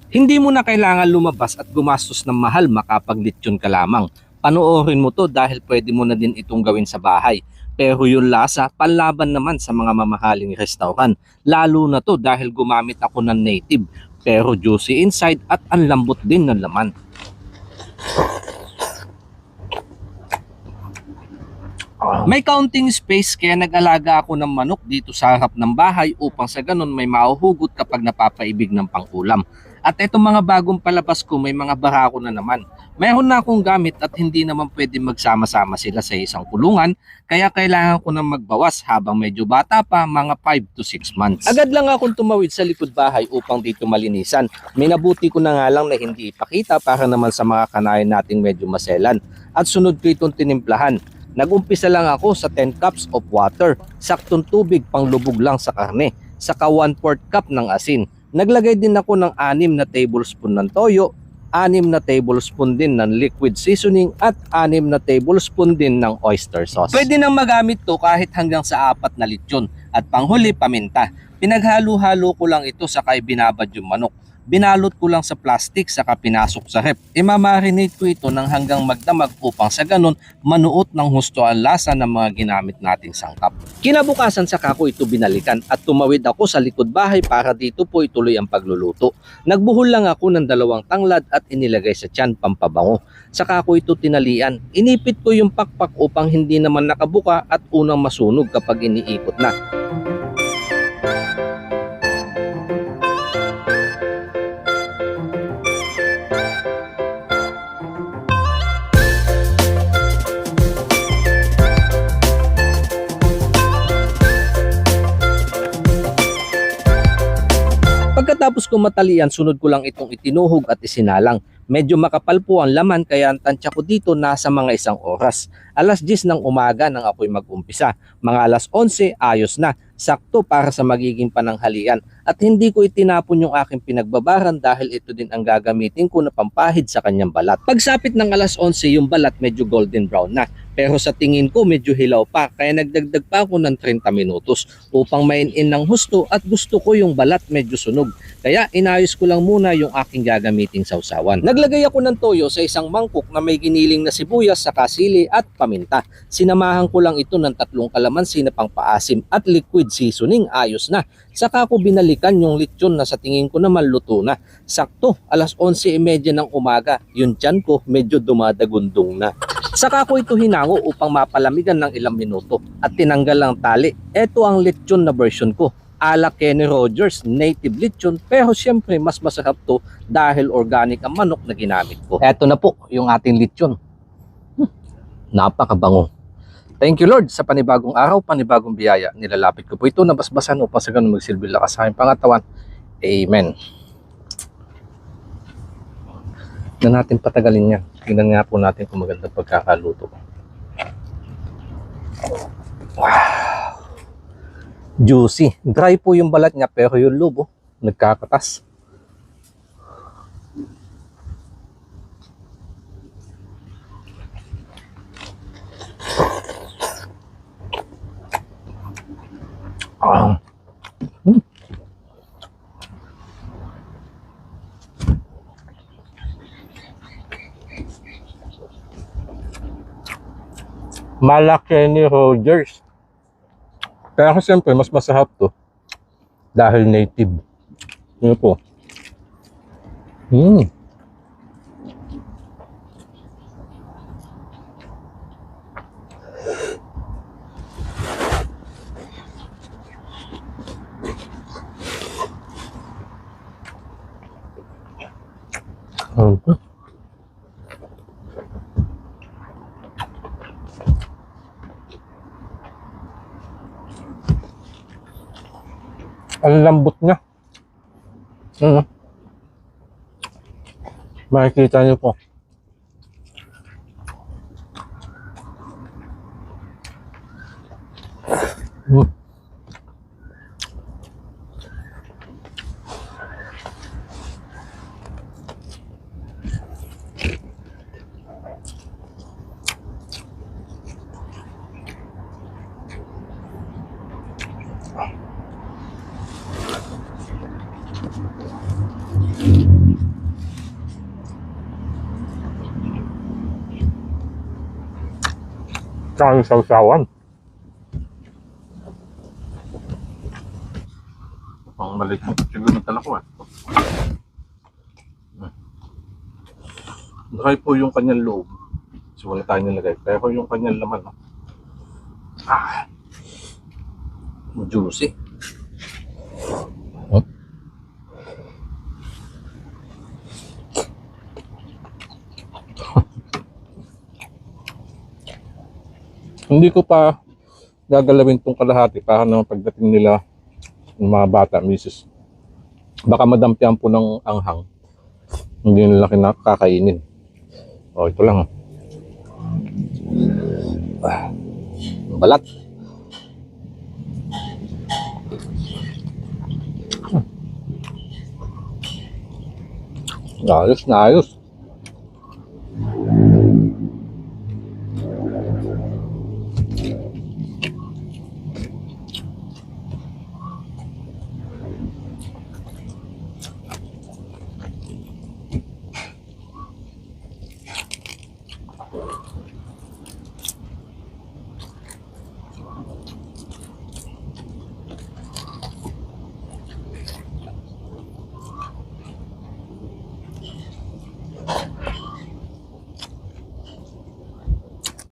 Hindi mo na kailangan lumabas at gumastos ng mahal makapaglitsyon ka lamang. Panoorin mo to dahil pwede mo na din itong gawin sa bahay. Pero yung lasa, panlaban naman sa mga mamahaling restaurant. Lalo na to dahil gumamit ako ng native. Pero juicy inside at ang lambot din ng laman. May counting space kaya nag-alaga ako ng manok dito sa harap ng bahay upang sa ganun may mahuhugot kapag napapaibig ng pangulam. At itong mga bagong palabas ko may mga barako na naman. Mayroon na akong gamit at hindi naman pwede magsama-sama sila sa isang kulungan kaya kailangan ko nang magbawas habang medyo bata pa, mga 5 to 6 months. Agad lang akong tumawid sa likod bahay upang dito malinisan. Minabuti ko na nga lang na hindi ipakita para naman sa mga kanayan nating medyo maselan. At sunod ko itong tinimplahan. Nag-umpisa lang ako sa 10 cups of water, saktong tubig pang lubog lang sa karne, saka 1/4 cup ng asin. Naglagay din ako ng 6 na tablespoon ng toyo, 6 na tablespoon din ng liquid seasoning at 6 na tablespoon din ng oyster sauce. Pwede nang magamit to kahit hanggang sa 4 na lechon. At panghuli, paminta. Pinaghalo-halo ko lang ito saka binabad yung manok. Binalot ko lang sa plastic saka pinasok sa rep. Imamarinate ko ito ng hanggang magdamag upang sa ganun manuot ng husto ang lasa ng mga ginamit nating sangkap. Kinabukasan saka ko ito binalikan at tumawid ako sa likod bahay para dito po ituloy ang pagluluto. Nagbuhol lang ako ng 2 tanglad at inilagay sa tiyan pampabango. Saka ko ito tinalian. Inipit ko yung pakpak upang hindi naman nakabuka at unang masunog kapag iniikot na. Pagkatapos ko matalian, sunod ko lang itong itinuhog at isinalang. Medyo makapal po ang laman kaya ang tansya ko dito nasa mga 1 oras. Alas 10 ng umaga nang ako'y mag-umpisa. Mga alas 11, ayos na. Sakto para sa magiging pananghalian. At hindi ko itinapon yung aking pinagbabaran dahil ito din ang gagamitin ko na pampahid sa kanyang balat. Pagsapit ng alas 11, yung balat medyo golden brown na. Pero sa tingin ko medyo hilaw pa kaya nagdagdag pa ako ng 30 minutos upang mainin ng husto at gusto ko yung balat medyo sunog. Kaya inayos ko lang muna yung aking gagamiting sausawan. Naglagay ako ng toyo sa isang mangkok na may giniling na sibuyas, saka sili at paminta. Sinamahan ko lang ito ng 3 kalamansi na pangpaasim at liquid seasoning, ayos na. Saka ko binalikan yung lechon na sa tingin ko naman luto na. Sakto, alas 11:30 ng umaga, yung tiyan ko medyo dumadagundong na. Saka ko ito hinango upang mapalamigan ng ilang minuto at tinanggal ang tali. Ito ang lechon na version ko. Ala Kenny Rogers, native lechon, pero siyempre mas masarap to dahil organic ang manok na ginamit ko. Eto na po yung ating lechon. Napakabango. Thank you Lord sa panibagong araw, panibagong biyaya. Nilalapit ko po ito na basbasan upang sa ganun magsilbi lakas sa aking pangatawan. Amen. Na natin patagalin yan. Tingnan nga po natin kung magandang pagkakaluto. Wow! Juicy. Dry po yung balat niya pero yung loob, nagkakatas. Malaki ni Rogers. Kaya siyempre mas masarap to dahil native. Yun po. Ang lambot niya. Makikita niyo po. Tsaka yung sausawan. Ang maliit mo. Siguro nagtala ko Dry po yung kanyang loob. So wala tayo nilagay. Pero yung kanyang laman. Juicy. Hindi ko pa gagalawin tong kalahati para naman pagdating nila ng mga bata, misis. Baka madampian po ng anghang. Hindi nila kinakakainin. O, ito lang. Balat. Ayos na ayos.